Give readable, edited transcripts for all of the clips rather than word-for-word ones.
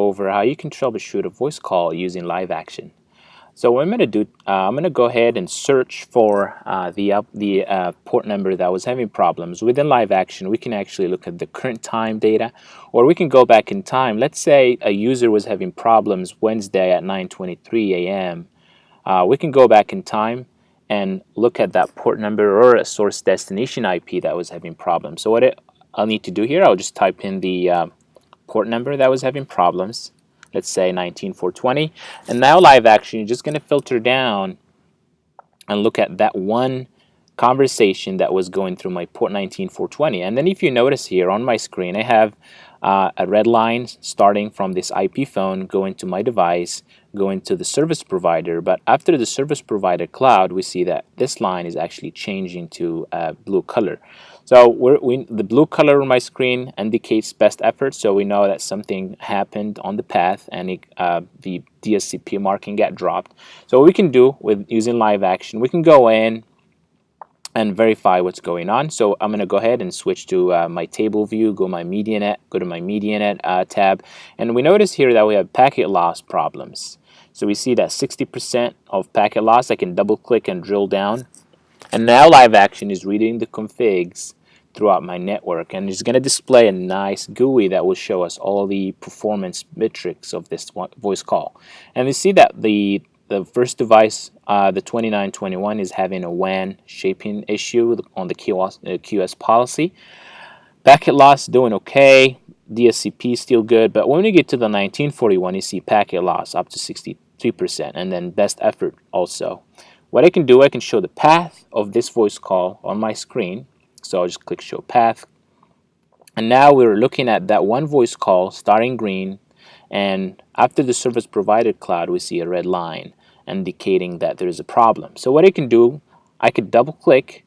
over how you can troubleshoot a voice call using live action. So what I'm going to do, I'm going to go ahead and search for the port number that was having problems. Within live action, we can actually look at the current time data, or we can go back in time. Let's say a user was having problems Wednesday at 9:23 a.m. We can go back in time and look at that port number or a source destination IP that was having problems. So I'll need to do here, I'll just type in the port number that was having problems. Let's say 19420, and now live action, you're just going to filter down and look at that one conversation that was going through my port 19420. And then if you notice here on my screen, I have a red line starting from this IP phone, going to my device, going to the service provider. But after the service provider cloud, we see that this line is actually changing to blue color. So the blue color on my screen indicates best effort, so we know that something happened on the path and the DSCP marking got dropped. So what we can do with using live action, we can go in and verify what's going on. So I'm going to go ahead and switch to my table view, go to my MediaNet tab, and we notice here that we have packet loss problems. So we see that 60% of packet loss. I can double click and drill down, and now live action is reading the configs throughout my network, and it's going to display a nice GUI that will show us all the performance metrics of this voice call. And we see that the first device, the 2921, is having a WAN shaping issue on the QoS policy. Packet loss doing okay, DSCP still good, but when you get to the 1941, you see packet loss up to 63%, and then best effort also. What I can do, I can show the path of this voice call on my screen. So I'll just click show path. And now we're looking at that one voice call starting green, and after the service provider cloud, we see a red line indicating that there is a problem. So what I can do, I could double click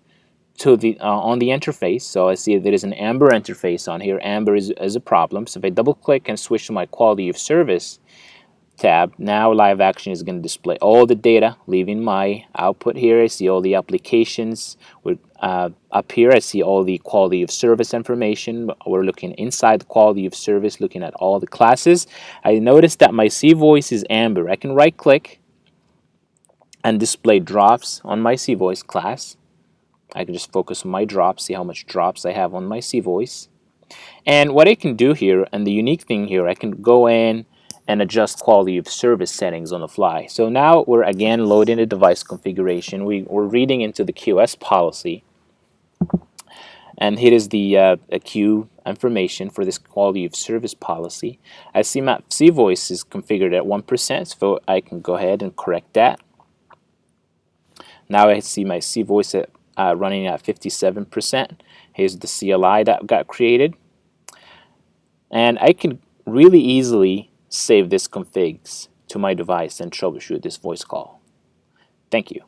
to the on the interface. So I see there is an amber interface on here. Amber is a problem. So if I double click and switch to my quality of service tab, now live action is going to display all the data leaving my output here. I see all the applications. Up here I see all the quality of service information. We're looking inside the quality of service, looking at all the classes. I notice that my C voice is amber. I can right click and display drops on my C voice class. I can just focus on my drops, see how much drops I have on my C voice. And what I can do here, and the unique thing here, I can go in and adjust quality of service settings on the fly. So now we're again loading the device configuration. We're reading into the QoS policy, and here is the queue information for this quality of service policy. I see my C voice is configured at 1%, so I can go ahead and correct that. Now I see my C voice running at 57%. Here's the CLI that got created, and I can really easily save this configs to my device and troubleshoot this voice call. Thank you.